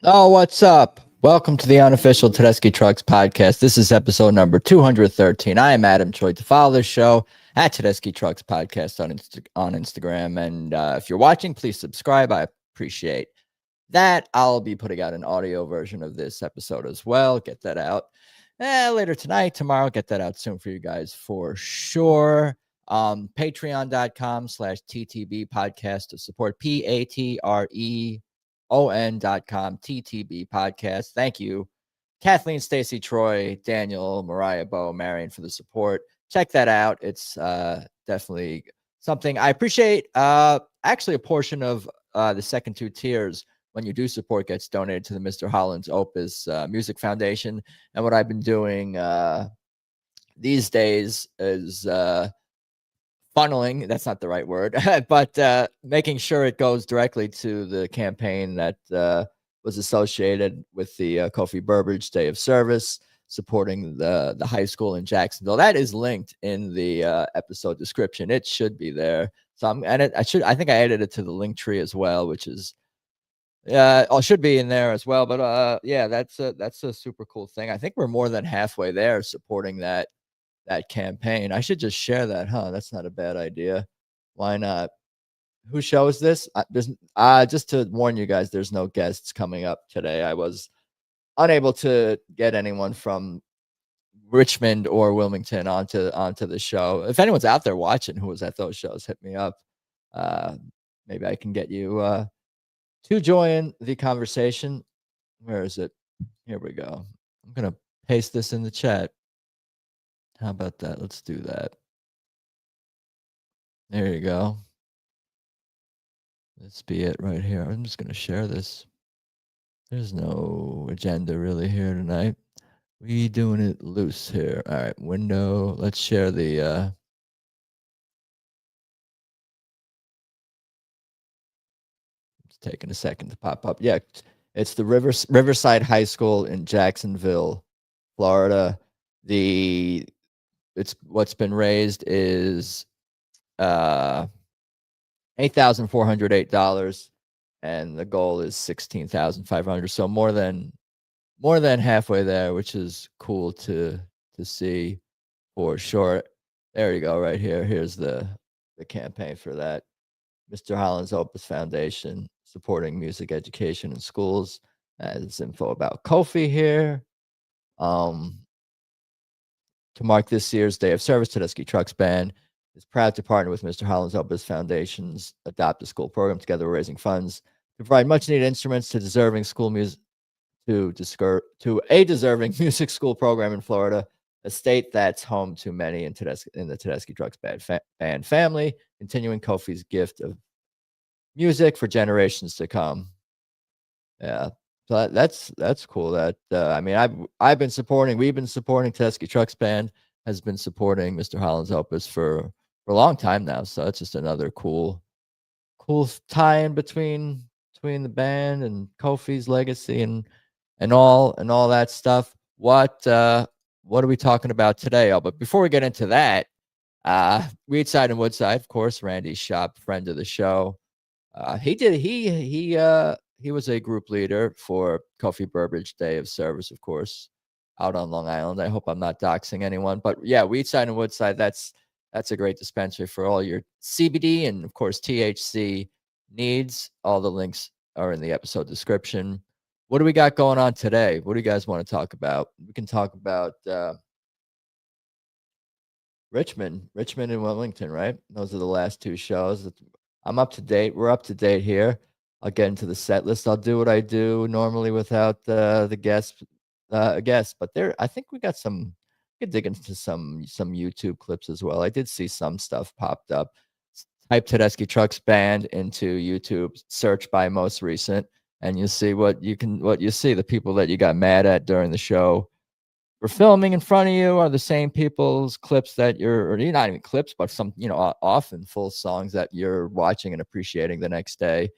Oh, what's up? Welcome to the Unofficial Tedeschi Trucks podcast. This is episode number 213. I am Adam Choit. To follow this show at Tedeschi Trucks podcast on Instagram. And if you're watching, please subscribe. I appreciate that. I'll be putting out an audio version of this episode as well. Get that out later tonight, tomorrow. Get that out soon for you guys for sure. Patreon.com/TTB podcast to support PatreON.com TTB podcast. Thank you, Kathleen, Stacy, Troy, Daniel, Mariah, Bo, Marion for the support. Check that out. It's definitely something I appreciate. Actually, a portion of the second two tiers when you do support gets donated to the Mr. Holland's Opus Music Foundation. And what I've been doing these days is funneling, that's not the right word, but making sure it goes directly to the campaign that was associated with the Kofi Burbridge Day of Service, supporting the high school in Jacksonville. That is linked in the episode description. It should be there. So I think I added it to the link tree as well, which is should be in there as well. But yeah, that's a super cool thing. I think we're more than halfway there supporting that campaign. I should just share that, huh? That's not a bad idea. Why not? Who shows this? Just to warn you guys, there's no guests coming up today. I was unable to get anyone from Richmond or Wilmington onto the show. If anyone's out there watching who was at those shows, hit me up. Maybe I can get you to join the conversation. Where is it? Here we go. I'm gonna paste this in the chat. How about that? Let's do that. There you go. This be it right here. I'm just going to share this. There's no agenda really here tonight. We doing it loose here. All right, window. Let's share the it's taking a second to pop up. Yeah, it's the Riverside High School in Jacksonville, Florida. It's what's been raised is $8,408, and the goal is $16,500. So more than halfway there, which is cool to see for sure. There you go, right here. Here's the campaign for that. Mr. Holland's Opus Foundation supporting music education in schools. There's info about Kofi here. To mark this year's Day of Service, Tedeschi Trucks Band is proud to partner with Mr. Holland's Opus Foundation's Adopt a School program. Together, we're raising funds to provide much-needed instruments to deserving school music to a deserving music school program in Florida, a state that's home to many in the Tedeschi Trucks Band family, continuing Kofi's gift of music for generations to come. Yeah, so that's cool. That I mean, we've been supporting Tedeschi Trucks Band, has been supporting Mr. Holland's Opus for a long time now. So it's just another cool tie-in between the band and Kofi's legacy and all that stuff. What are we talking about today? Oh, but before we get into that, Weedside and Woodside, of course, Randy's shop, friend of the show. He was a group leader for Kofi Burbridge Day of Service, of course, out on Long Island. I hope I'm not doxing anyone, but yeah, Weedside and Woodside, that's a great dispensary for all your CBD and, of course, THC needs. All the links are in the episode description. What do we got going on today? What do you guys want to talk about? We can talk about Richmond and Wilmington, right? Those are the last two shows. I'm up to date. We're up to date here. I'll get into the set list. I'll do what I do normally without the guest. But I think we got some. We could dig into some YouTube clips as well. I did see some stuff popped up. Type Tedeschi Trucks Band into YouTube. Search by most recent, and you see what you see. The people that you got mad at during the show were filming in front of you are the same people's clips that you're not even clips, but some, often full songs that you're watching and appreciating the next day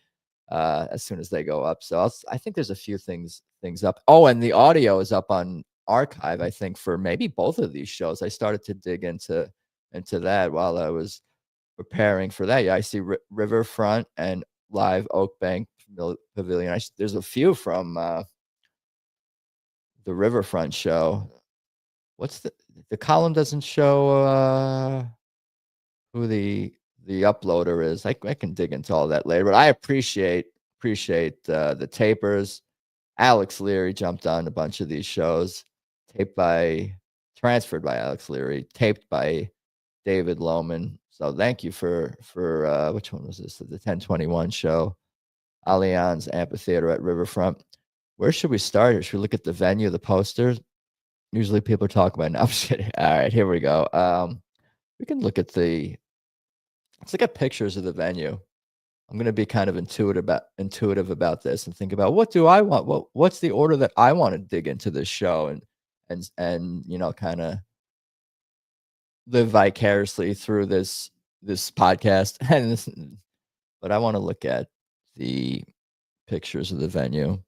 as soon as they go up. So I think there's a few things up. Oh, and the audio is up on archive, I think, for maybe both of these shows. I started to dig into that while I was preparing for that. Yeah, I see Riverfront and Live Oak Bank Pavilion. There's a few from the Riverfront show. What's the column doesn't show who the uploader is. I can dig into all that later, but I appreciate the tapers. Alex Leary jumped on a bunch of these shows, transferred by Alex Leary, taped by David Lohman. So thank you for which one was this? The 1021 show, Allianz Amphitheater at Riverfront. Where should we start? Should we look at the venue, the posters? Usually people talk about. No, I'm just kidding. All right, here we go. We can look at let's look at pictures of the venue. I'm going to be kind of intuitive about this and think about what do I want? What's the order that I want to dig into this show and kind of live vicariously through this podcast. But I want to look at the pictures of the venue.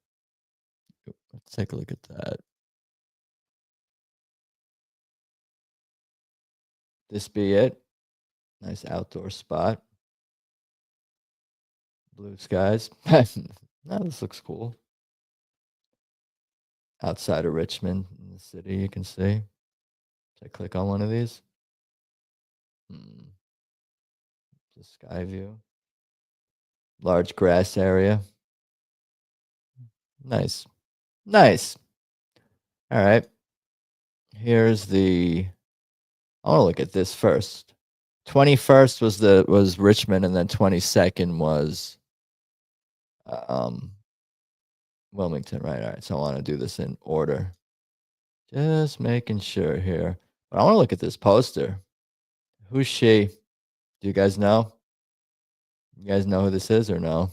Let's take a look at that. This be it. Nice outdoor spot. Blue skies. Now this looks cool. Outside of Richmond in the city, you can see. Should I click on one of these? The sky view. Large grass area. Nice. All right. Here's I want to look at this first. 21st was Richmond, and then 22nd was Wilmington, right? All right. So I want to do this in order. Just making sure here. But I want to look at this poster. Who's she? Do you guys know? You guys know who this is or no?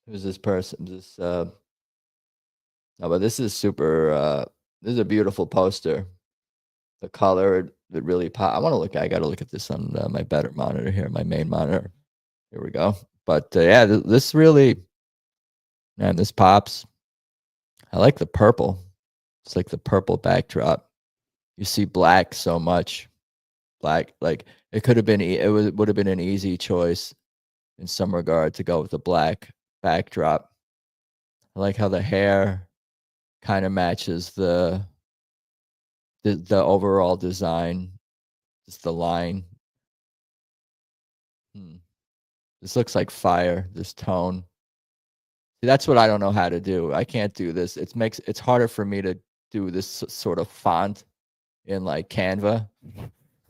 Who's this person? But this is super. This is a beautiful poster. The color, it really pop. I got to look at this on my better monitor here, my main monitor. Here we go. But yeah, this really, man, this pops. I like the purple. It's like the purple backdrop. You see black so much. Black, like it could have been. Would have been an easy choice in some regard to go with the black backdrop. I like how the hair kind of matches the overall design, just the line. This looks like fire, this tone. See, that's what I don't know how to do. I can't do this. It's harder for me to do this sort of font in like Canva.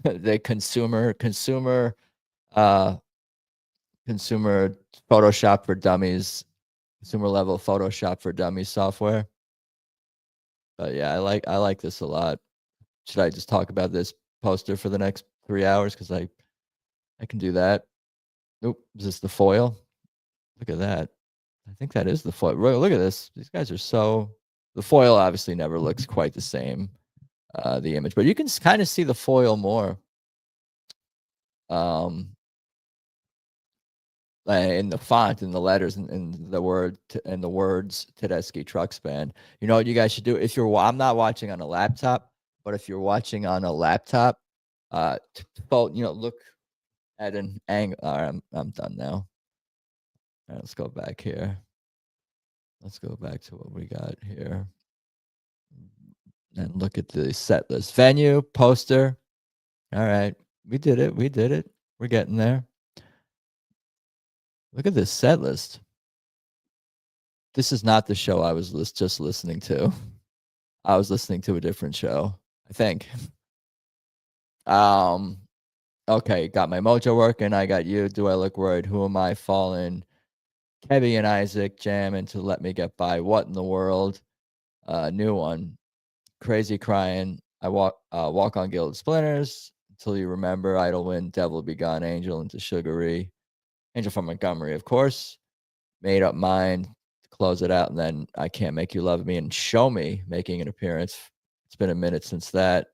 The consumer Photoshop for Dummies, consumer level Photoshop for Dummies software. But yeah, I like this a lot. Should I just talk about this poster for the next 3 hours? Because I can do that. Nope. Is this the foil? Look at that. I think that is the foil. Look at this. These guys are so. The foil obviously never looks quite the same, the image, but you can kind of see the foil more. In the font, in the letters, and the words Tedeschi Trucks Band. You know what you guys should do? I'm not watching on a laptop, but if you're watching on a laptop, look at an angle. All right, I'm done now. All right, let's go back here. Let's go back to what we got here and look at the set list. Venue, poster. All right, we did it. We're getting there. Look at this set list. This is not the show I was just listening to. I was listening to a different show, I think. Okay, got my mojo working. I got you. Do I look worried? Who am I? Fallen. Kebbi and Isaac jamming to Let Me Get By. What in the world? New one. Crazy Crying. I walk on Gilded Splinters. Until You Remember. Idle Wind. Devil Be Gone. Angel into Sugary. Angel from Montgomery, of course. Made Up Mind to close it out. And then I Can't Make You Love Me and Show Me making an appearance. It's been a minute since that.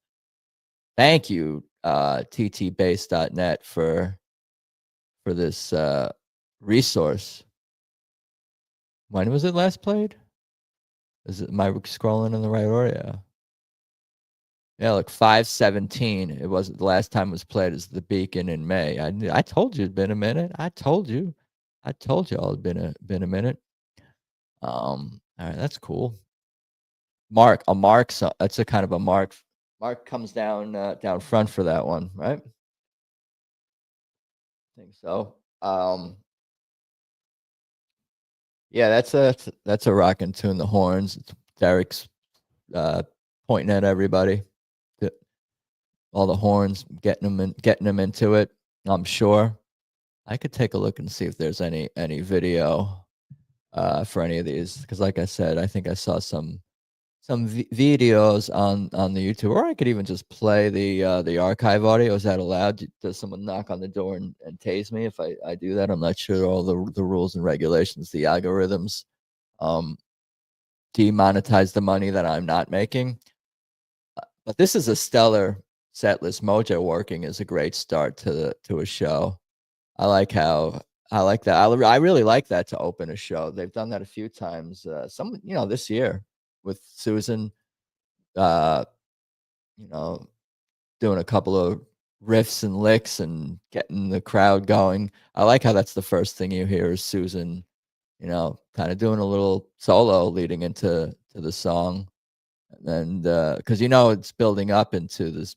Thank you, ttbase.net for this resource. When was it last played? Am I scrolling in the right order? Yeah, look, 5:17. It wasn't the last time it was played as the Beacon in May. I told you it'd been a minute. I told you all it'd been a minute. All right, that's cool. A Mark. So that's a kind of a Mark. Mark comes down down front for that one, right? I think so. Yeah, that's a rockin' tune. The horns. Derek's pointing at everybody. All the horns, getting them into it. I'm sure. I could take a look and see if there's any video for any of these, because like I said, I think I saw some videos on the YouTube, or I could even just play the archive audio. Is that allowed? Does someone knock on the door and tase me if I do that? I'm not sure all the rules and regulations, the algorithms demonetize the money that I'm not making. But this is a stellar set list. Mojo working is a great start to a show. I like that. I really like that to open a show. They've done that a few times. Some, this year with Susan, doing a couple of riffs and licks and getting the crowd going. I like how that's the first thing you hear is Susan, kind of doing a little solo leading into the song. And because it's building up into this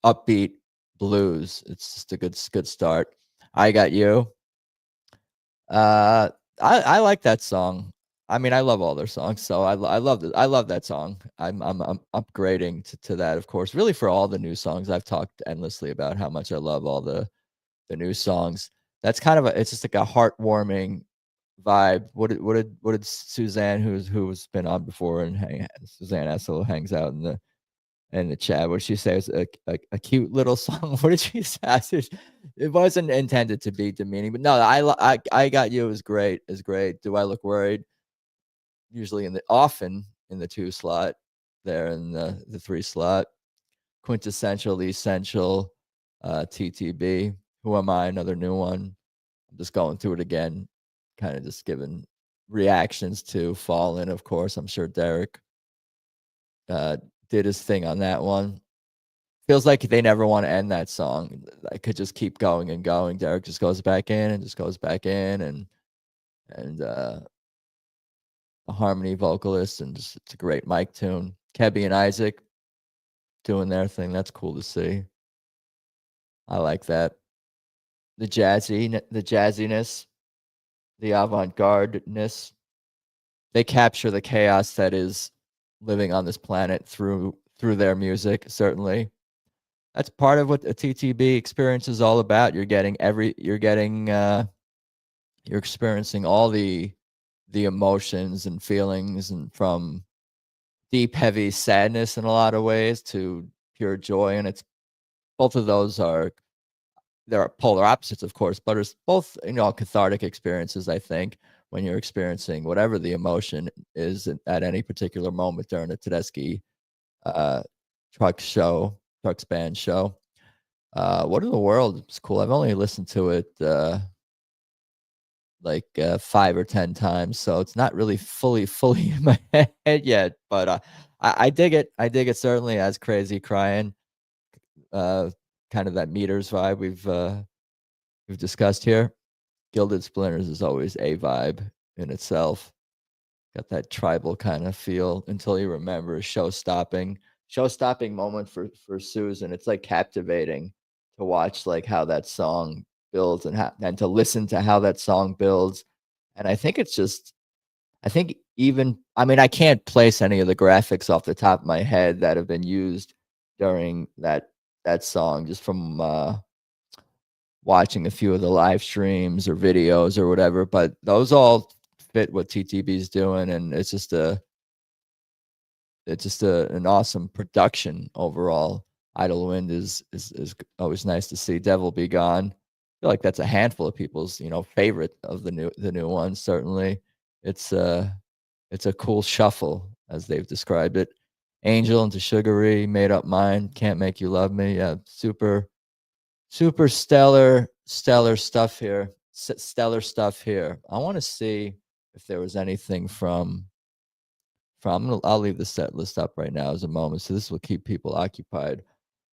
upbeat blues. It's just a good start. I Got You. I like that song. I mean, I love all their songs, so I love that song. I'm upgrading to that, of course. Really, for all the new songs, I've talked endlessly about how much I love all the new songs. That's kind of it's just like a heartwarming vibe. What did Suzanne, who's been on before, and Suzanne Essel hangs out in the chat. What did she say? It was a cute little song. What did she say? It wasn't intended to be demeaning, but no, I Got You is great. Is great. Do I look worried? Usually often in the 2 slot, there in the 3 slot. Quintessential, essential, TTB. Who Am I? Another new one. I'm just going through it again, kind of just giving reactions to Fallen, of course. I'm sure Derek did his thing on that one. Feels like they never want to end that song. I could just keep going and going. Derek just goes back in and just goes back in, and a harmony vocalist, and just, it's a great mic tune. Kebbi and Isaac doing their thing. That's cool to see. I like that. The jazziness, the avant-gardeness. They capture the chaos that is living on this planet through their music, certainly. That's part of what a TTB experience is all about. You're experiencing all the emotions and feelings, and from deep, heavy sadness in a lot of ways to pure joy. And it's both of those there are polar opposites, of course, but it's both, cathartic experiences, I think, when you're experiencing whatever the emotion is at any particular moment during a Tedeschi Trucks band show. What in the world? It's cool. I've only listened to it like 5 or 10 times, so it's not really fully in my head yet. But I dig it. I dig it, certainly. As Crazy Crying, kind of that Meters vibe we've discussed here. Gilded Splinters is always a vibe in itself. Got that tribal kind of feel until you remember show-stopping moment for Susan. It's like captivating to watch like how that song builds, and to listen to how that song builds. And I think even, I mean, I can't place any of the graphics off the top of my head that have been used during that song, just from watching a few of the live streams or videos or whatever, but those all fit what TTB's doing, and it's just an awesome production overall. Idle Wind is always nice to see. Devil Be Gone, I feel like that's a handful of people's favorite of the new ones. Certainly, it's a cool shuffle, as they've described it. Angel into Sugary, Made Up Mind, Can't Make You Love Me. Yeah, super stellar stuff here. Stellar stuff here. I want to see if there was anything from from. I'll leave the set list up right now as a moment, so this will keep people occupied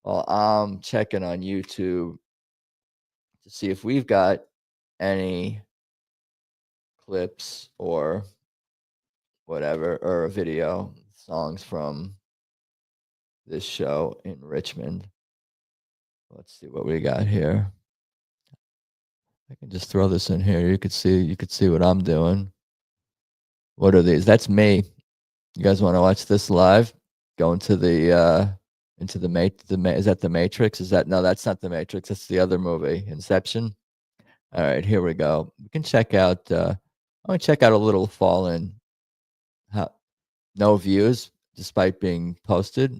while I'm checking on YouTube to see if we've got any clips or whatever, or a video songs from this show in Richmond. Let's see what we got here. I can just throw this in here. You could see what I'm doing. What are these? That's me. You guys want to watch this live? Go into the is that the Matrix? No, that's not the Matrix. That's the other movie, Inception. All right, here we go. We can check out I'm gonna check out a little Fallen. No views despite being posted.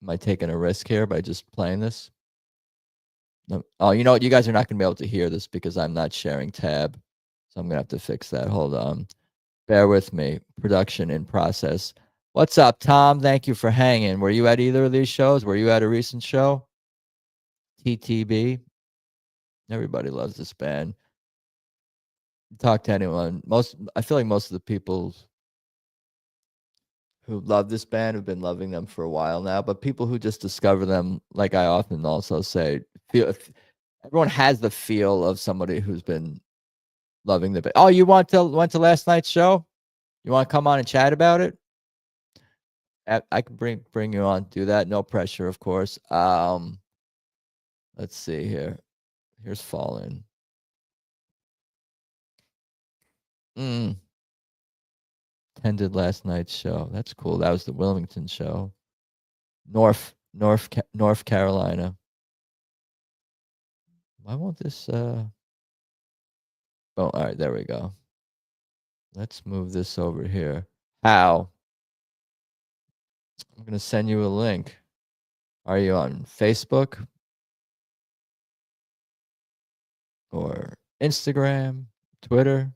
Am I taking a risk here by just playing this? No. Oh, you know what? You guys are not gonna be able to hear this because I'm not sharing tab. So I'm gonna have to fix that. Hold on. Bear with me. Production in process. What's up, Tom? Thank you for hanging. Were you at either of these shows? Were you at a recent show? TTB. Everybody loves this band. Talk to anyone. I feel like most of the people who love this band have been loving them for a while now, but people who just discover them, like I often also say, everyone has the feel of somebody who's been loving the band. Oh, you went to last night's show? You want to come on and chat about it? I can bring you on, do that. No pressure, of course. Let's see here. Here's Fallen. Attended last night's show. That's cool. That was the Wilmington show. North Carolina. Why won't this Oh, all right, there we go. Let's move this over here. How? I'm gonna send you a link. Are you on Facebook or Instagram, Twitter?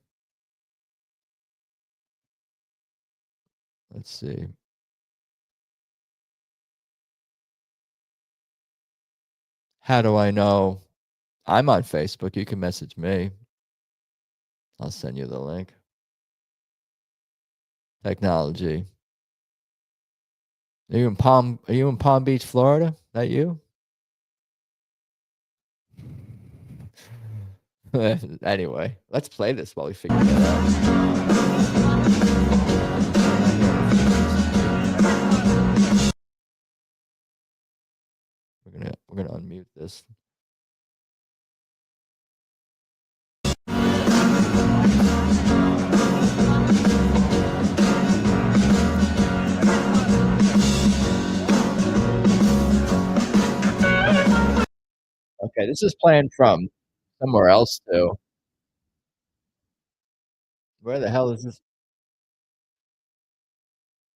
Let's see. How do I know? I'm on Facebook. You can message me. I'll send you the link. Technology. Are you in Palm Beach, Florida? That you? Anyway, let's play this while we figure that out. We're gonna unmute this. Okay, this is playing from somewhere else too. Where the hell is this?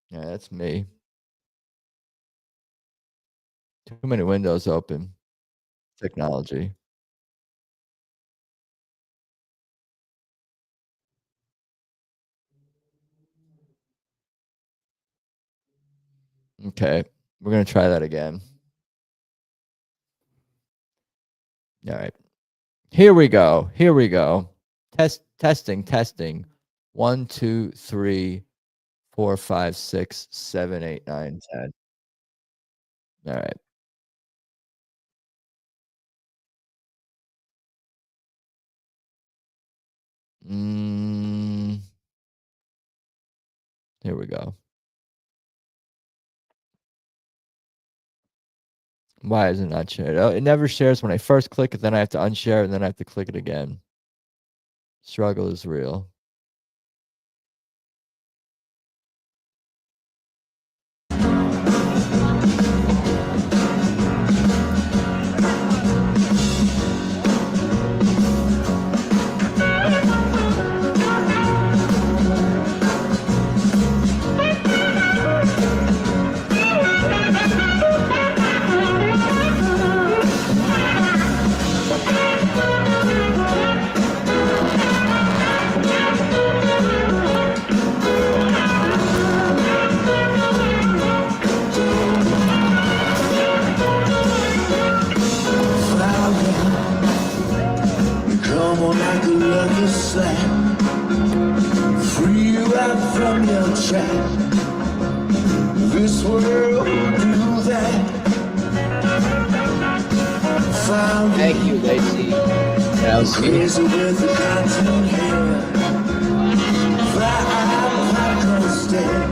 Yeah, that's me. Too many windows open. Technology. Okay, we're gonna try that again. All right. Here we go. Testing. 1, 2, 3, 4, 5, 6, 7, 8, 9, 10. All right. Here we go. Why is it not shared? Oh, it never shares when I first click it, then I have to unshare it, and then I have to click it again. Struggle is real. Free you out from your trap. Thank you, Lacey. Crazy with the cotton hair, fly step,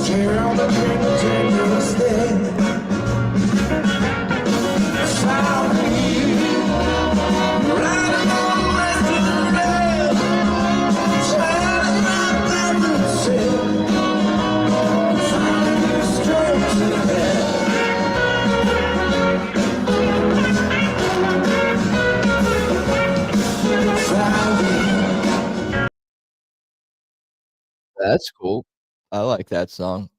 tear on the tender step. Found you, riding on the western rail, shining like diamond silk, finding you straight to hell. That's cool. I like that song.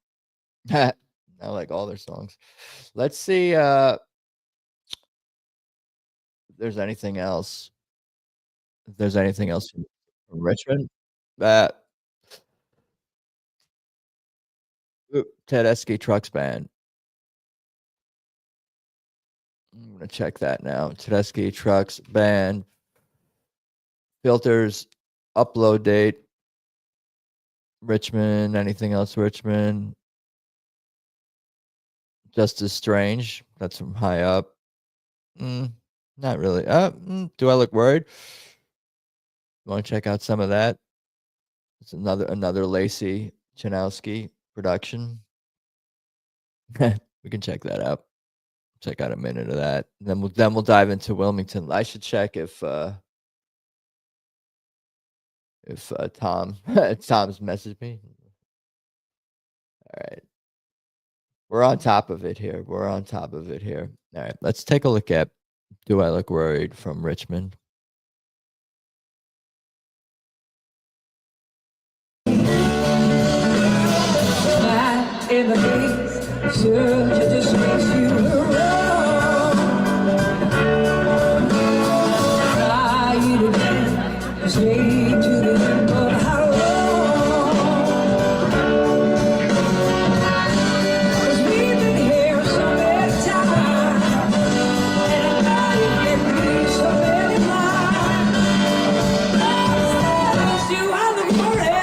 I like all their songs. Let's see if there's anything else. If there's anything else from Richmond. That Tedeschi Trucks Band. I'm gonna check that now. Tedeschi Trucks Band. Filters, upload date. Richmond. Anything else, Richmond? Just as Strange. That's from high up. Not really. Do I look worried? You want to check out some of that? It's another Lacey Chanowski production. We can check that out. Check out a minute of that. Then we'll dive into Wilmington. I should check if Tom Tom's messaged me. All right. We're on top of it here. All right. Let's take a look at Do I Look Worried from Richmond. In the days, sure, it just makes you wrong. Try it again, stay to the end, but how long? 'Cause we've been here so many times, and now you give me so many lies. Lost you on the morning.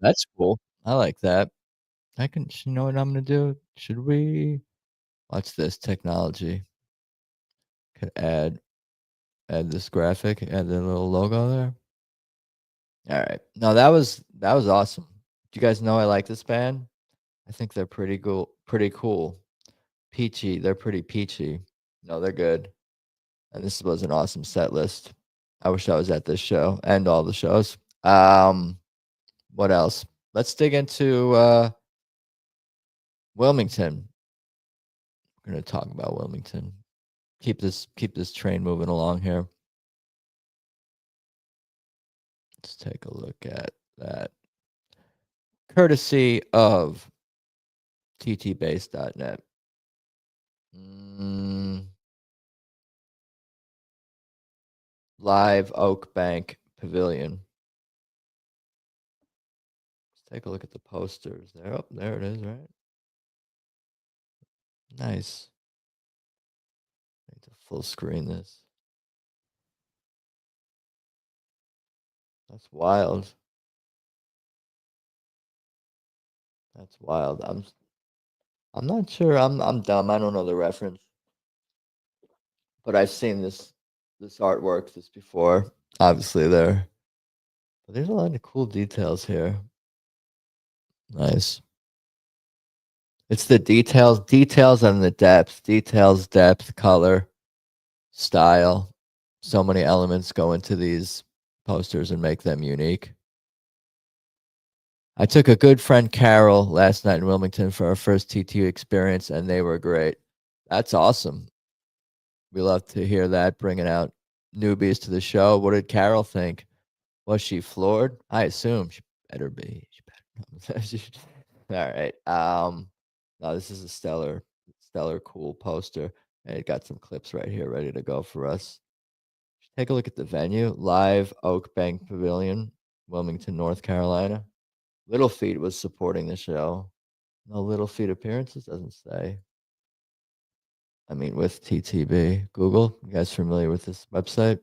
That's cool. I like that. You know what I'm gonna do? Should we watch this technology? Could add this graphic, add the little logo there. All right. No, that was awesome. Do you guys know I like this band? I think they're pretty cool. Peachy. They're pretty peachy. No, they're good. And this was an awesome set list. I wish I was at this show and all the shows. What else? Let's dig into Wilmington. We're going to talk about Wilmington. Keep this train moving along here. Let's take a look at that. Courtesy of ttbase.net. Live Oak Bank Pavilion. Let's take a look at the posters there. Oh, there it is, right? Nice. I need to full screen this. That's wild. That's wild. I'm not sure. I'm dumb. I don't know the reference. But I've seen this artwork before. Obviously there. But there's a lot of cool details here. Nice. It's the details and the depth, color, style. So many elements go into these posters and make them unique. I took a good friend Carol last night in Wilmington for our first TT experience, and they were great. That's awesome. We love to hear that, bringing out newbies to the show. What did Carol think? Was she floored? I assume she better be. She better. All right. No, this is a stellar, cool poster. And it got some clips right here ready to go for us. Take a look at the venue. Live Oak Bank Pavilion, Wilmington, North Carolina. Little Feat was supporting the show. No Little Feat appearances, doesn't say. I mean, with TTB. Google, you guys familiar with this website?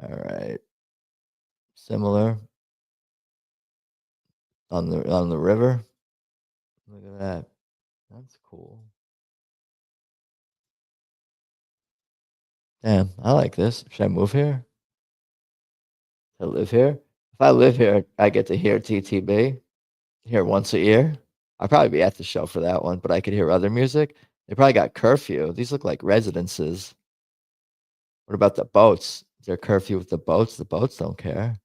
All right. Similar on the river. Look at that. That's cool. Damn, I like this. Should I move here? To live here? If I live here, I get to hear TTB here once a year. I'll probably be at the show for that one, but I could hear other music. They probably got curfew. These look like residences. What about the boats? Is there curfew with the boats? The boats don't care.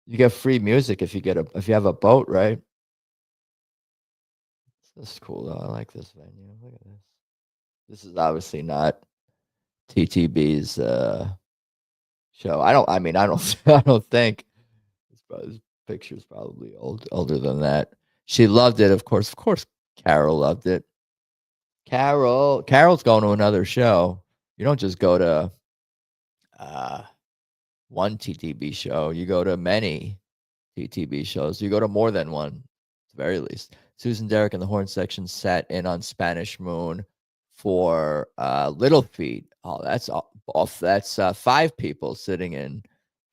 You get free music if you have a boat, right? This is cool though. I like this venue. Look at this. This is obviously not TTB's show. I don't I don't think this picture's probably older than that. She loved it, of course. Of course, Carol loved it. Carol's going to another show. You don't just go to one TTB show. You go to many TTB shows. You go to more than one, at the very least. Susan Derrick and the horn section sat in on Spanish Moon for Little Feat. Oh, that's off. That's 5 people sitting in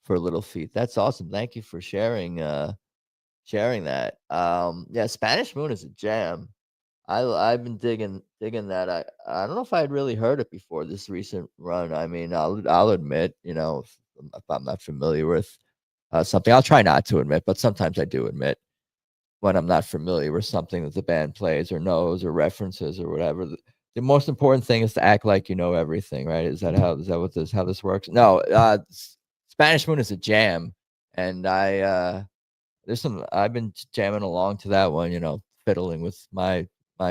for Little Feat. That's awesome. Thank you for sharing that. Yeah, Spanish Moon is a jam. I've been digging that. I don't know if I had really heard it before this recent run. I mean, I'll admit, if I'm not familiar with something, I'll try not to admit, but sometimes I do admit when I'm not familiar with something that the band plays or knows or references or whatever. The most important thing is to act like you know everything, right? Is that how this works? No, Spanish Moon is a jam, and I've been jamming along to that one, fiddling with my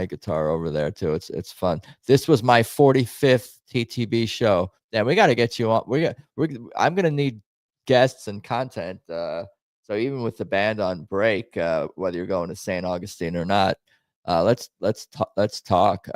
guitar over there too. It's fun. This was my 45th TTB show. Yeah, we got to get you on. I'm gonna need guests and content. So even with the band on break, whether you're going to St. Augustine or not, let's talk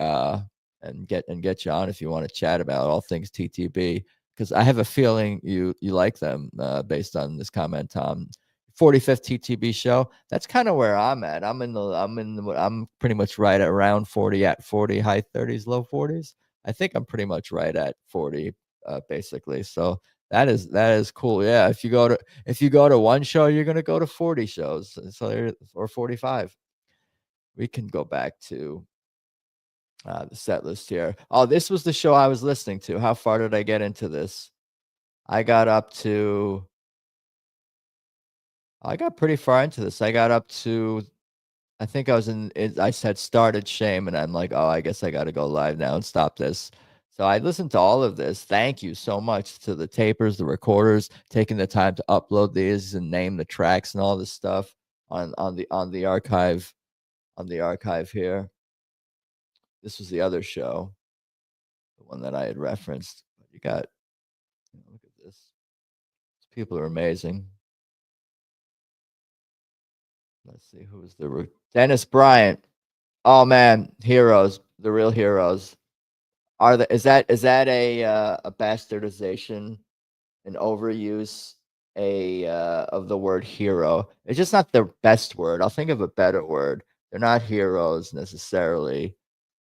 and get you on if you want to chat about all things TTB, because I have a feeling you like them based on this comment, Tom. 45th TTB show. That's kind of where I'm at. I'm pretty much right at around 40, at 40, high 30s, low 40s. I think I'm pretty much right at 40, basically. So that is cool. Yeah. If you go to one show, you're gonna go to 40 shows. So or 45. We can go back to the set list here. Oh, this was the show I was listening to. How far did I get into this? I got pretty far into this. I got up to, I think I said started Shame, and I'm like, oh, I guess I got to go live now and stop this. So I listened to all of this. Thank you so much to the tapers, the recorders, taking the time to upload these and name the tracks and all this stuff on the archive here. This was the other show, the one that I had referenced. You got, look at this. These people are amazing. Let's see who's Dennis Bryant. Oh man, heroes, the real heroes. Is that a bastardization, an overuse of the word hero? It's just not the best word. I'll think of a better word. They're not heroes necessarily.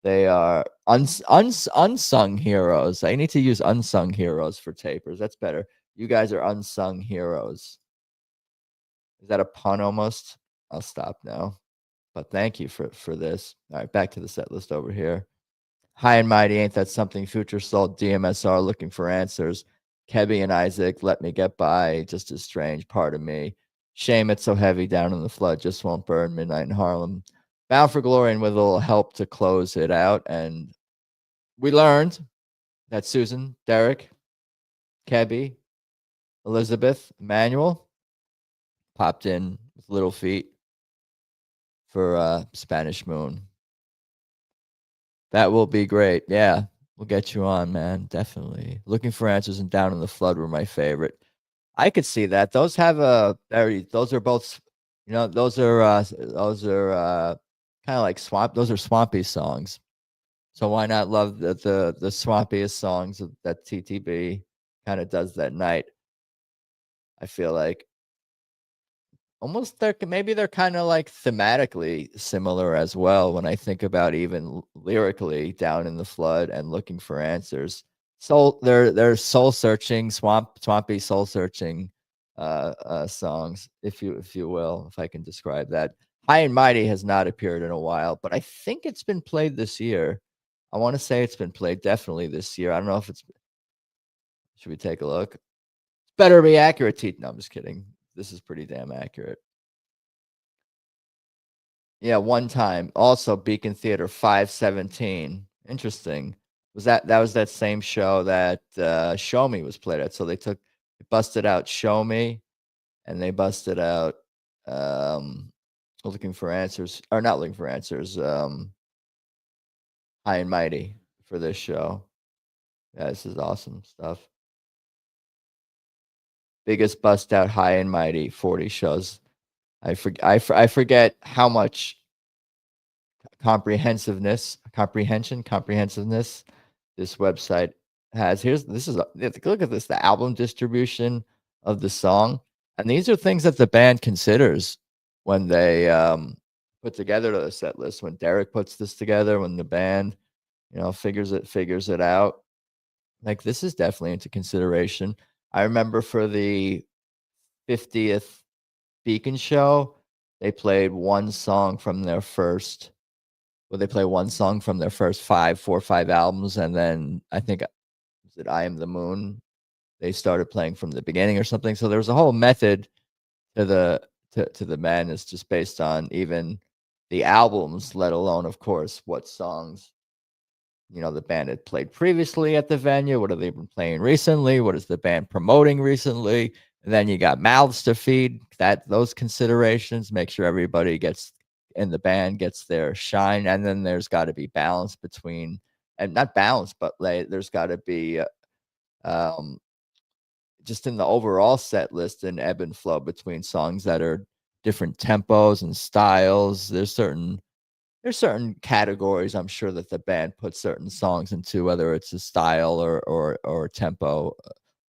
They are unsung heroes. I need to use unsung heroes for tapers. That's better. You guys are unsung heroes. Is that a pun almost? I'll stop now. But thank you for this. All right, back to the set list over here. High and Mighty, Ain't That Something? Future Salt, DMSR, Looking for Answers. Kebbi and Isaac, Let Me Get By, Just As Strange, Part of Me. Shame It's So Heavy, Down in the Flood, Just Won't Burn, Midnight in Harlem. Bound for Glory, and with a little help to close it out. And we learned that Susan, Derrick, Kebbi, Elizabeth, Emmanuel, popped in with Little Feet for Spanish Moon. That will be great. Yeah, we'll get you on, man. Definitely. Looking for Answers and Down in the Flood were my favorite. I could see that. Those have a very. Those are both. Those are kind of like swamp. Those are swampy songs. So why not love the swampiest songs that TTB kind of does that night? I feel like almost maybe they're kind of like thematically similar as well when I think about even lyrically Down in the Flood and Looking for Answers. So they're soul searching, swampy soul searching songs, if you will, if I can describe that. High and Mighty has not appeared in a while, but I think it's been played this year. I want to say it's been played definitely this year. I don't know if it's. Should we take a look? Better be accurate. No, I'm just kidding. This is pretty damn accurate. Yeah, one time. Also, Beacon Theater 517. Interesting. That was that same show that Show Me was played at. So they busted out Show Me, and they busted out Looking for Answers, or not Looking for Answers, High and Mighty for this show. Yeah, this is awesome stuff. Biggest bust out High and Mighty 40 shows. I forget how much comprehensiveness this website has. Look at this, the album distribution of the song, and these are things that the band considers when they put together the set list. When Derek puts this together, when the band figures it out, like this is definitely into consideration. I remember for the 50th Beacon show, they played one song from their first. Well, they play one song from their first 4 or 5 albums, and then I think was it I Am the Moon. They started playing from the beginning or something. So there was a whole method to the madness, just based on even the albums, let alone, of course, what songs the band had played previously at the venue. What have they been playing recently? What is the band promoting recently? And then you got mouths to feed. Those considerations, make sure everybody in the band gets their shine, and then there's got to be balance between, and not balance, but there's got to be just in the overall set list, an ebb and flow between songs that are different tempos and styles. There's certain categories I'm sure that the band puts certain songs into, whether it's a style or tempo,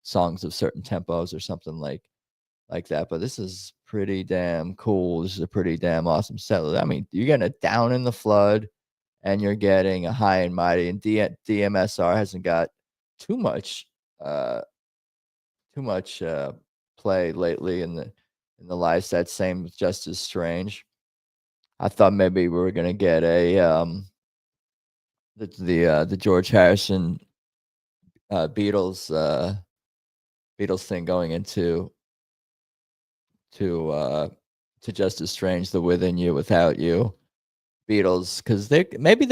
songs of certain tempos or something like that. But this is pretty damn cool. This is a pretty damn awesome set list. I mean, you're getting a Down in the Flood, and you're getting a High and Mighty, and DMSR hasn't got too much play lately in the live set. Same with Just As Strange. I thought maybe we were gonna get the George Harrison Beatles thing going into to Just As Strange, the Within You, Without You Beatles, because maybe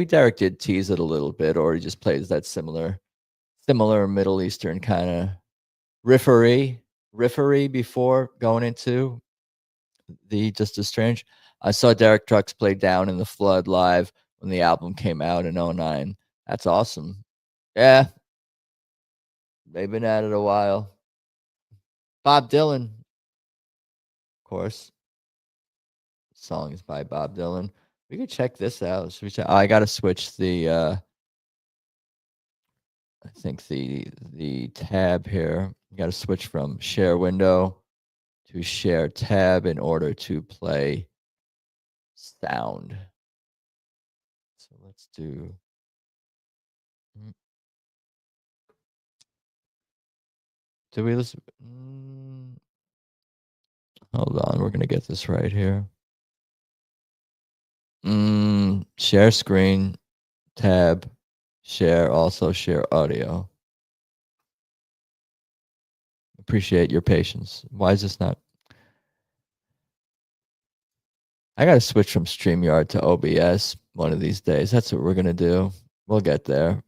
Derek did tease it a little bit, or he just plays that similar Middle Eastern kind of riffery before going into the Just As Strange. I saw Derek Trucks play Down in the Flood live when the album came out in 2009. That's awesome. Yeah. They've been at it a while. Bob Dylan, of course. Song is by Bob Dylan. We could check this out. Should we check? I got to switch the I think the tab here. You got to switch from share window to share tab in order to play sound. So let's do. Do we listen? Hold on, we're gonna get this right here. Share screen, tab, share, also share audio. Appreciate your patience. Why is this not? I gotta switch from StreamYard to OBS one of these days. That's what we're gonna do. We'll get there.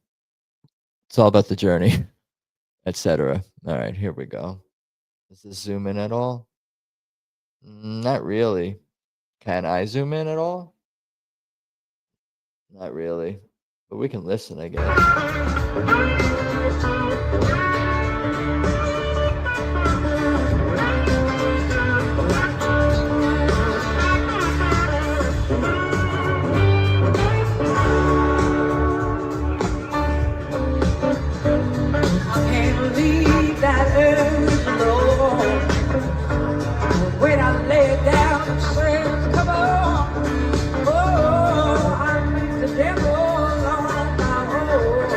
It's all about the journey, etc. All right, here we go. Does this zoom in at all? Not really. Can I zoom in at all? Not really. But we can listen, I guess. I can't believe that earth alone. When I lay it down and says, come on. Oh, I meet the devil on my own.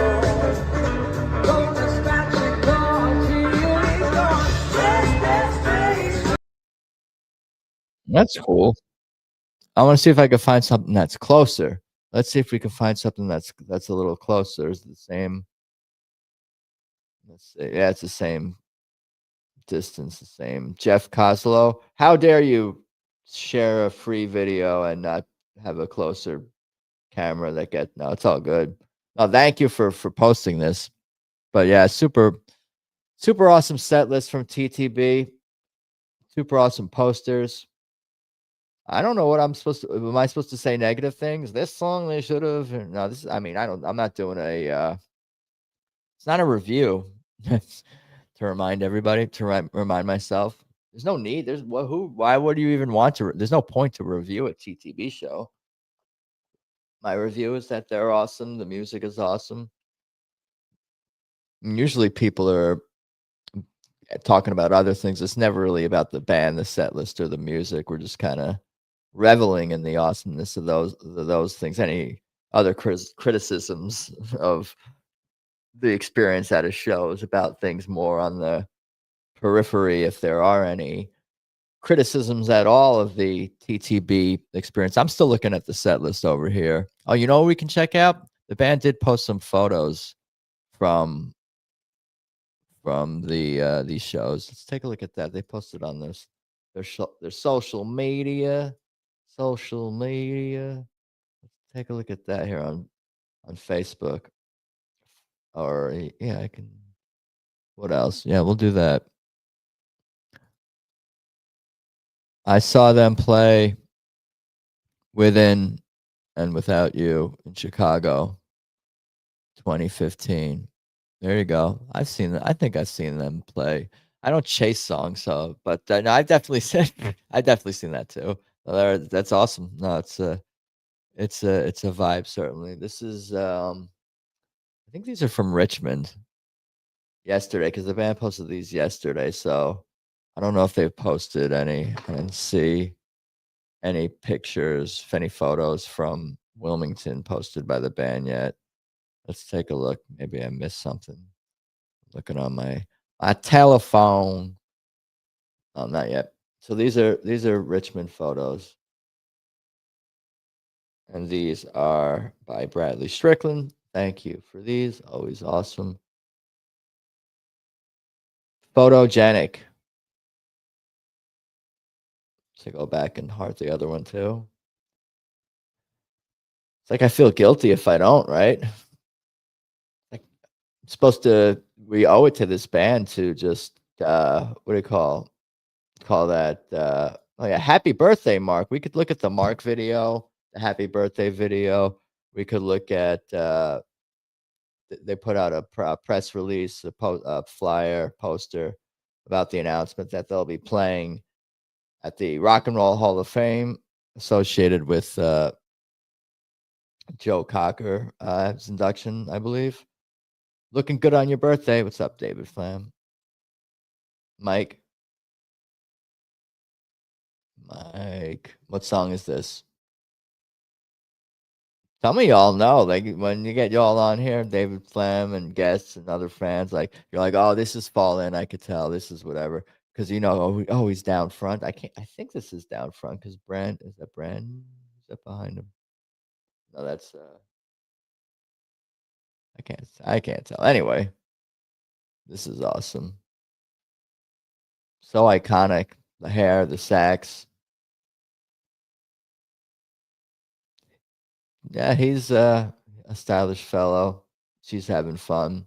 Gonna scratch and claw till he's gone. Yes. That's cool. I want to see if I can find something that's closer. Let's see if we can find something that's a little closer. Is the same. Let's see. Yeah, it's the same distance, the same. Jeff Coslow, how dare you share a free video and not have a closer camera that get no, it's all good. No, thank you for posting this. But yeah, super awesome set list from TTB. Super awesome posters. I don't know what I'm supposed to. Am I supposed to say negative things? This song they should have. No, this. I mean, I don't. I'm not doing a. It's not a review. To remind everybody, to remind myself. There's no need. There's who? Why would you even want to? There's no point to review a TTB show. My review is that they're awesome. The music is awesome. And usually people are talking about other things. It's never really about the band, the set list, or the music. We're just kind of reveling in the awesomeness of those things. Any other criticisms of the experience at a show is about things more on the periphery, if there are any criticisms at all of the TTB experience. I'm still looking at the set list over here. Oh, you know what we can check out? The band did post some photos from the these shows. Let's take a look at that. They posted on their social media. Social media. Let's take a look at that here on Facebook. Or yeah, I can. What else? Yeah, we'll do that. I saw them play Within and Without You in Chicago, 2015. There you go. I've seen. I think I've seen them play. I don't chase songs, so but no, I've definitely seen. I've definitely seen that too. That's awesome. No, it's a vibe certainly. This is I think these are from Richmond yesterday because the band posted these yesterday. So I don't know if they've posted any and see any pictures, any photos from Wilmington posted by the band yet. Let's take a look. Maybe I missed something. Looking on my telephone. Oh, not yet. So these are Richmond photos. And these are by Bradley Strickland. Thank you for these. Always awesome. Photogenic. So go back and heart the other one too. It's like I feel guilty if I don't, right? Like I'm supposed to. We owe it to this band to just what do you call that? Oh yeah, happy birthday, Mark. We could look at the Mark video, the happy birthday video. We could look at. They put out a press release, a flyer poster about the announcement that they'll be playing at the Rock and Roll Hall of Fame associated with Joe Cocker, his induction, I believe. Looking good on your birthday. What's up, David Flam? Mike. What song is this? Some of y'all know, like when you get y'all on here, David Flam and guests and other fans, like you're like, oh, this is Fall In. I could tell this is whatever because you know, oh, he's down front. I think this is down front because Brand is that Brand? Is that behind him? No, that's I can't tell. Anyway, this is awesome. So iconic. The hair, the sax. Yeah, he's a stylish fellow. She's having fun.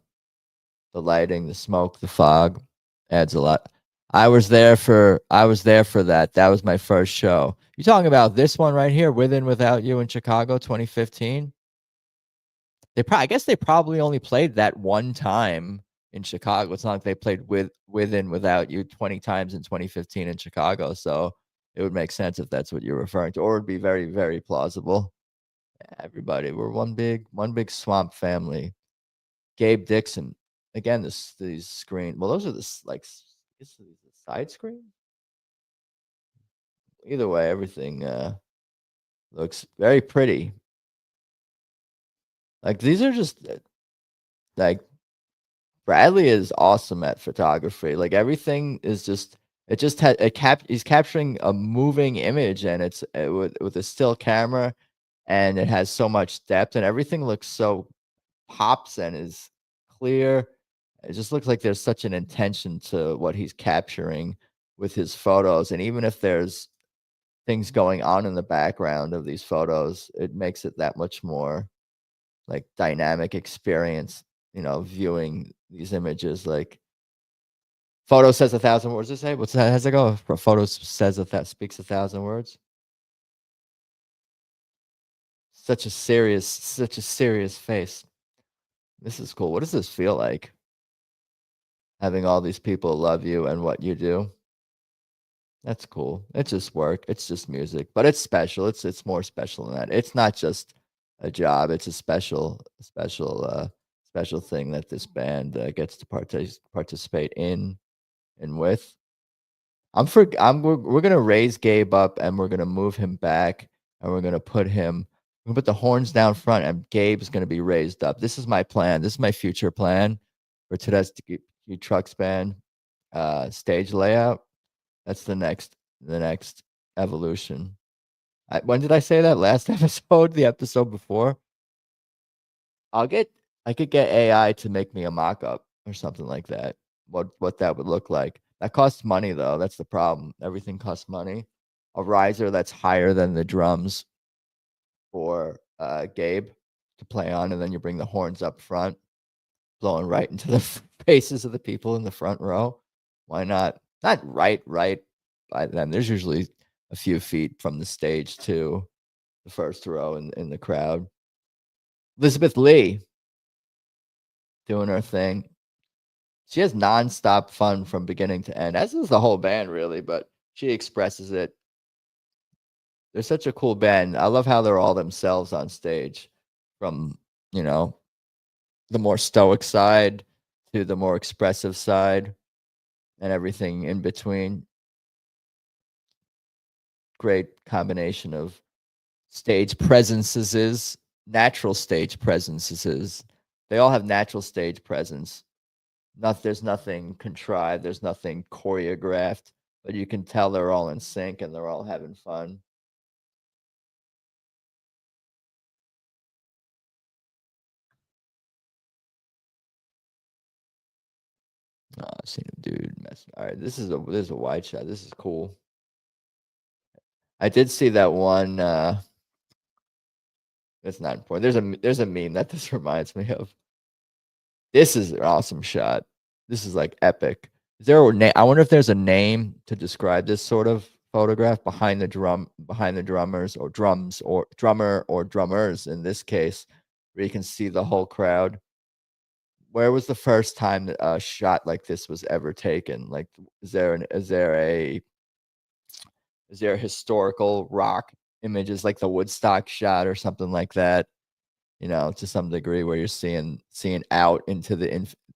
The lighting, the smoke, the fog adds a lot. I was there for that. That was my first show. You talking about this one right here, With and Without You in Chicago, 2015? I guess they probably only played that one time in Chicago. It's not like they played with and without you 20 times in 2015 in Chicago. So it would make sense if that's what you're referring to, or it'd be very, very plausible. Everybody, we're one big swamp family. Gabe Dixon. Again, these screen. Well, those are the side screen. Either way, everything looks very pretty. Like these are just like Bradley is awesome at photography. Like everything is just it just had he's capturing a moving image, and it's with a still camera, and it has so much depth, and everything looks so pops and is clear. It just looks like there's such an intention to what he's capturing with his photos, and even if there's things going on in the background of these photos, it makes it that much more like dynamic experience, viewing these images. Like photo says 1,000 words. Does it say? What's that? How's it go? Photo says that speaks 1,000 words. Such a serious face. This is cool. What does this feel like? Having all these people love you and what you do. That's cool. It's just work. It's just music, but it's special. It's more special than that. It's not just a job. It's a special thing that this band gets to participate in and with. We're gonna raise Gabe up, and we're gonna move him back, and we're gonna put the horns down front, and Gabe's gonna be raised up. This is my plan. This is my future plan for Tedeschi Trucks Band stage layout. That's the next evolution. When did I say that? Last episode? The episode before? I could get AI to make me a mock-up or something like that. What that would look like. That costs money though. That's the problem. Everything costs money. A riser that's higher than the drums for Gabe to play on, and then you bring the horns up front, blowing right into the faces of the people in the front row. Why not? Not right by them. There's usually a few feet from the stage to the first row in the crowd. Elizabeth Lee doing her thing. She has nonstop fun from beginning to end, as does the whole band, really, but she expresses it. They're such a cool band. I love how they're all themselves on stage, from, the more stoic side to the more expressive side and everything in between. Great combination of stage presences, natural stage presences. They all have natural stage presence. There's nothing contrived. There's nothing choreographed, but you can tell they're all in sync and they're all having fun. Oh, I've seen a dude mess. All right, this is a wide shot. This is cool. I did see that one. That's not important. There's a meme that this reminds me of. This is an awesome shot. This is like epic. Is there a name? I wonder if there's a name to describe this sort of photograph behind the drummers or drums or drummer or drummers in this case, where you can see the whole crowd. Where was the first time that a shot like this was ever taken? Like, is there a historical rock images like the Woodstock shot or something like that? To some degree, where you're seeing out into the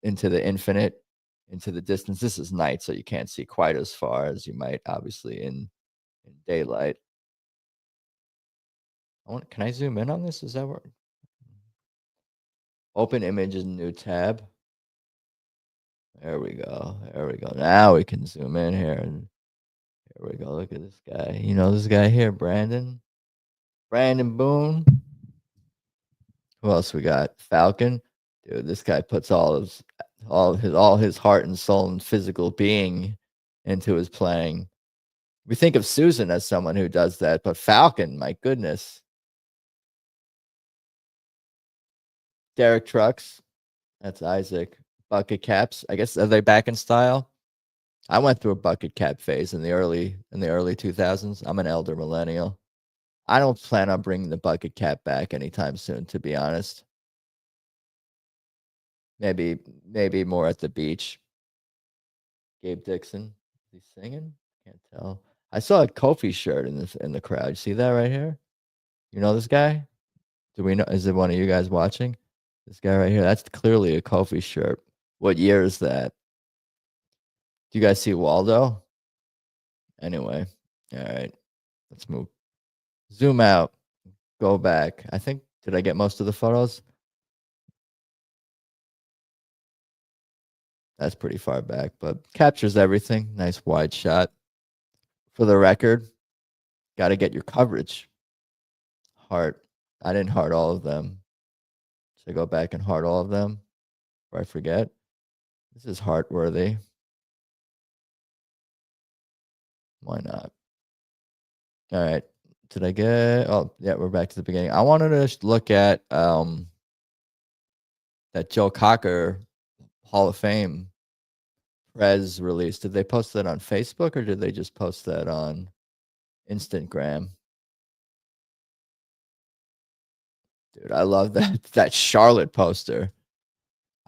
infinite, into the distance. This is night, so you can't see quite as far as you might, obviously, in daylight. Can I zoom in on this? Is that where? Open image in new tab. There we go. Now we can zoom in here, and here we go. Look at this guy. This guy here, Brandon Boone. Who else we got? Falcon. Dude, this guy puts all his heart and soul and physical being into his playing. We think of Susan as someone who does that, but Falcon, my goodness. Derek Trucks. That's Isaac. Bucket caps. I guess, are they back in style? I went through a bucket cap phase in the early 2000s. I'm an elder millennial. I don't plan on bringing the bucket cap back anytime soon, to be honest. Maybe more at the beach. Gabe Dixon, is he singing? Can't tell. I saw a Kofi shirt in the crowd. You see that right here? You know this guy? Do we know? Is it one of you guys watching? This guy right here. That's clearly a Kofi shirt. What year is that? Do you guys see Waldo? Anyway, all right. Let's move. Zoom out. Go back. I think, did I get most of the photos? That's pretty far back, but captures everything. Nice wide shot. For the record, got to get your coverage. Heart. I didn't heart all of them. Should I go back and heart all of them before I forget? This is heart worthy. Why not? All right. Did I get? Oh, yeah, we're back to the beginning. I wanted to look at that Joe Cocker Hall of Fame Prez release. Did they post that on Facebook or did they just post that on Instagram? Dude, I love that Charlotte poster.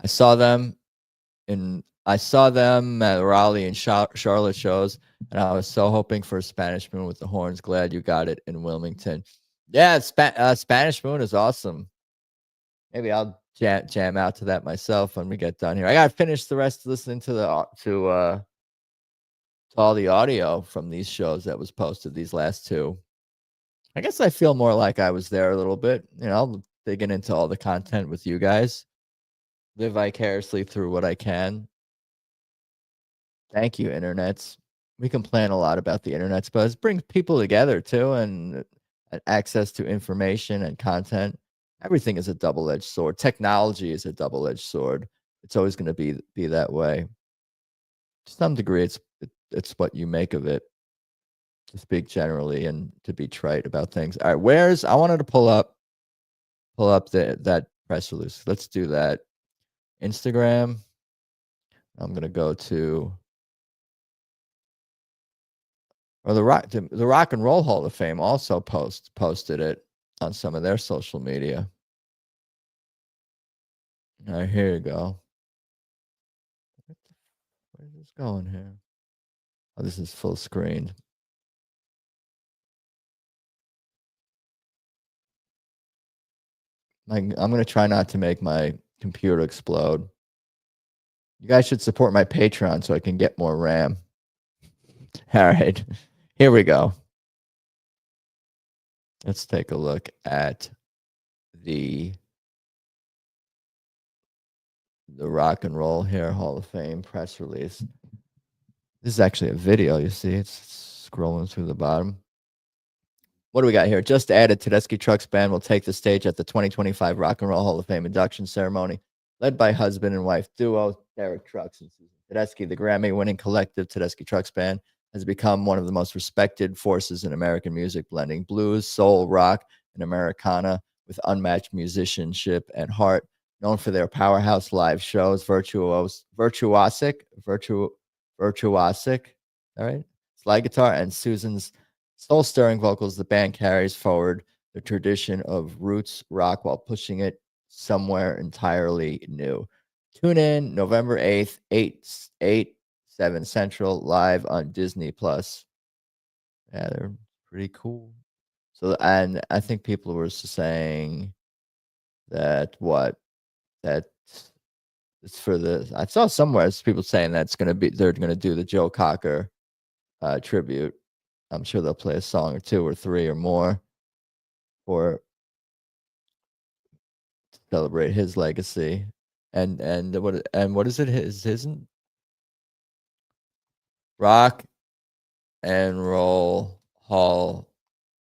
I saw them at Raleigh and Charlotte shows, and I was so hoping for a Spanish Moon with the horns. Glad you got it in Wilmington. Yeah, Spanish Moon is awesome. Maybe I'll jam out to that myself when we get done here. I gotta finish the rest listening to all the audio from these shows that was posted, these last two. I guess I feel more like I was there a little bit. You know, digging into all the content with you guys. Live vicariously through what I can. Thank you, internets. We complain a lot about the internets, but it brings people together too, and access to information and content. Everything is a double-edged sword. Technology is a double-edged sword. It's always going to be that way. To some degree, it's what you make of it. To speak generally and to be trite about things. All right, I wanted to pull up that press release. Let's do that. Instagram. I'm gonna go to the Rock and Roll Hall of Fame also posted it on some of their social media. All right, here you go. Where's this going here? Oh, this is full screen. I'm gonna try not to make my computer explode. You guys should support my Patreon so I can get more RAM. All right, here we go. Let's take a look at the Rock and Roll Hair Hall of Fame press release. This is actually a video, you see. It's scrolling through the bottom. What do we got here? Just added, Tedeschi Trucks Band will take the stage at the 2025 Rock and Roll Hall of Fame induction ceremony, led by husband and wife duo Derek Trucks and Susan Tedeschi. The Grammy-winning collective Tedeschi Trucks Band has become one of the most respected forces in American music, blending blues, soul, rock, and Americana with unmatched musicianship and heart. Known for their powerhouse live shows, virtuosic, all right, slide guitar, and Susan's soul-stirring vocals, the band carries forward the tradition of roots rock while pushing it somewhere entirely new. Tune in November 8th, 7 Central, live on Disney+. Yeah, they're pretty cool. So, and I think people were saying that it's for the, I saw somewhere people saying that's going to be, they're going to do the Joe Cocker tribute. I'm sure they'll play a song or two or three or more for to celebrate his legacy. And what is it? His Rock and Roll Hall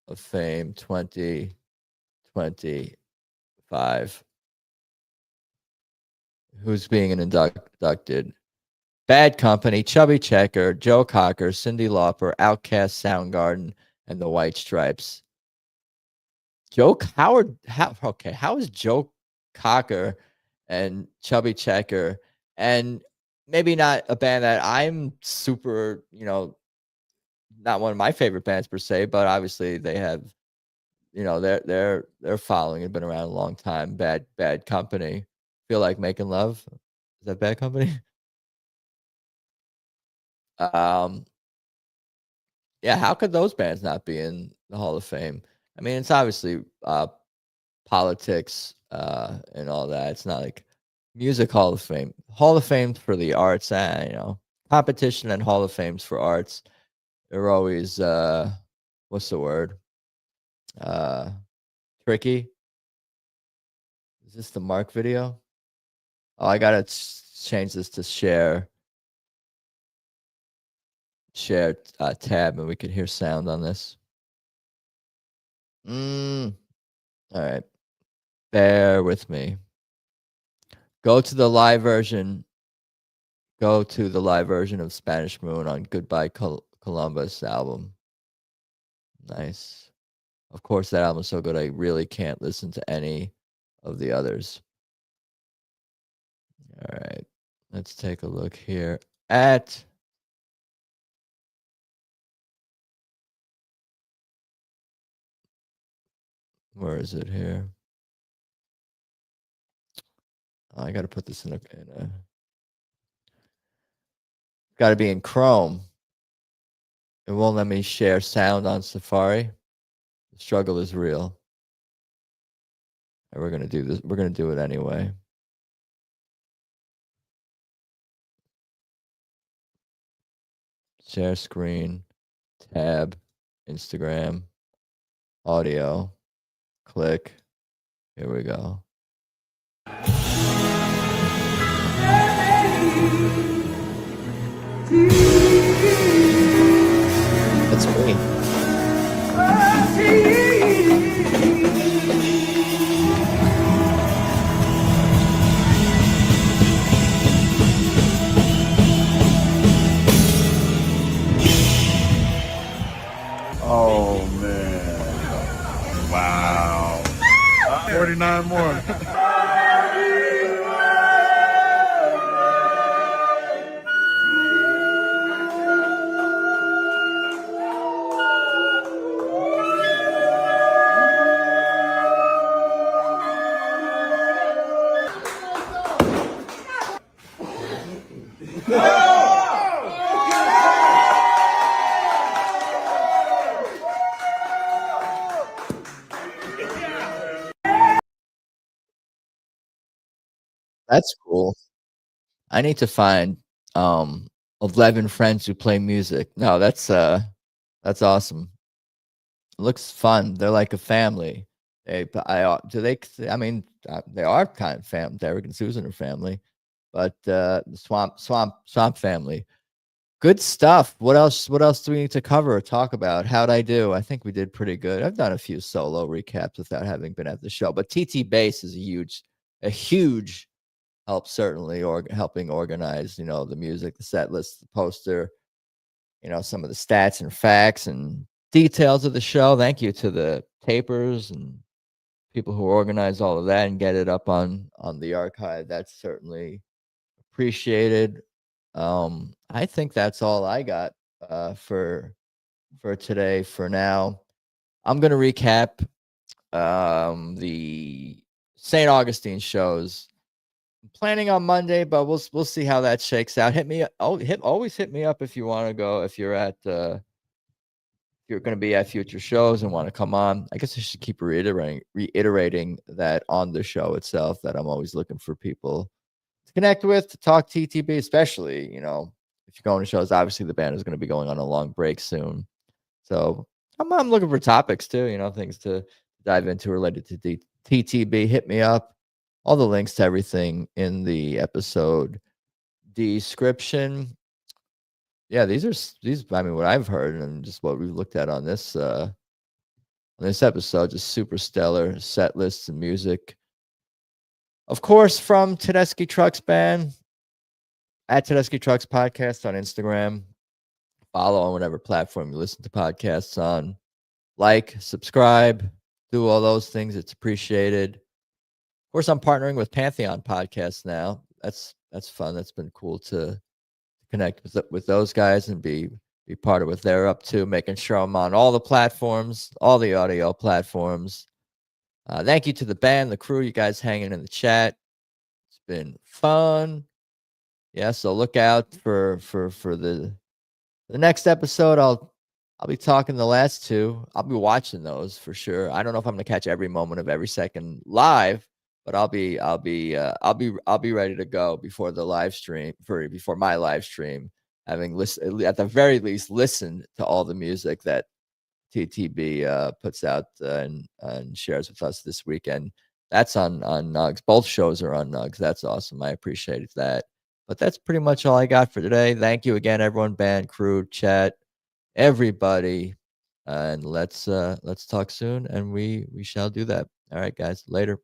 of Fame 2025. Who's being inducted? Bad Company, Chubby Checker, Joe Cocker, Cyndi Lauper, Outkast, Soundgarden, and the White Stripes. How is Joe Cocker and Chubby Checker and maybe not a band that I'm super, not one of my favorite bands per se, but obviously they have, their following had been around a long time. Bad Company. Feel Like Making Love. Is that Bad Company? Um, yeah, how could those bands not be in the Hall of Fame? I mean, it's obviously politics and all that. It's not like music Hall of Fame. Hall of Fame for the arts, competition and Hall of Fames for arts. They're always what's the word? Uh Tricky. Is this the Mark video? Oh, I gotta change this to share tab, and we could hear sound on this. All right, bear with me. Go to the live version. Go to the live version of Spanish Moon on Goodbye Columbus album. Nice. Of course, that album's so good I really can't listen to any of the others. All right, let's take a look here at where is it here? Oh, I got to put this in a got to be in Chrome. It won't let me share sound on Safari. The struggle is real. And we're going to do this. We're going to do it anyway. Share screen, tab, Instagram, audio, click. Here we go. That's me. Oh, man. Wow. 49 more. That's cool. I need to find 11 friends who play music. No, that's awesome. It looks fun. They're like a family. I mean, they are kind of family. Derek and Susan are family, but the Swamp family. Good stuff. What else do we need to cover or talk about? How'd I do? I think we did pretty good. I've done a few solo recaps without having been at the show, but TT Bass is a huge help, certainly, or helping organize, the music, the set list, the poster, some of the stats and facts and details of the show. Thank you to the tapers and people who organize all of that and get it up on the archive. That's certainly appreciated. I think that's all I got for today. For now, I'm gonna recap the St. Augustine shows. I'm planning on Monday, but we'll see how that shakes out. Always hit me up if you want to go. If you're going to be at future shows and want to come on. I guess I should keep reiterating that on the show itself, that I'm always looking for people to connect with, to talk TTB, especially, if you're going to shows. Obviously, the band is going to be going on a long break soon. So I'm looking for topics too, things to dive into related to TTB. Hit me up. All the links to everything in the episode description. Yeah, these, I mean, what I've heard and just what we've looked at on this episode, just super stellar set lists and music. Of course, from Tedeschi Trucks Band, at Tedeschi Trucks Podcast on Instagram. Follow on whatever platform you listen to podcasts on. Like, subscribe, do all those things. It's appreciated. Of course, I'm partnering with Pantheon Podcasts now. That's that's fun. That's been cool to connect with those guys and be part of what they're up to, making sure I'm on all the platforms, all the audio platforms. Thank you to the band, the crew, you guys hanging in the chat. It's been fun. Yeah, so look out for the next episode. I'll be talking the last two. I'll be watching those for sure. I don't know if I'm gonna catch every moment of every second live, but I'll be ready to go before the live stream before my live stream, having listened at the very least listened to all the music that TTB puts out and shares with us this weekend. That's on Nugs. Both shows are on Nugs. That's awesome. I appreciate that. But that's pretty much all I got for today. Thank you again, everyone, band, crew, chat, everybody. And let's talk soon, and we shall do that. All right, guys. Later.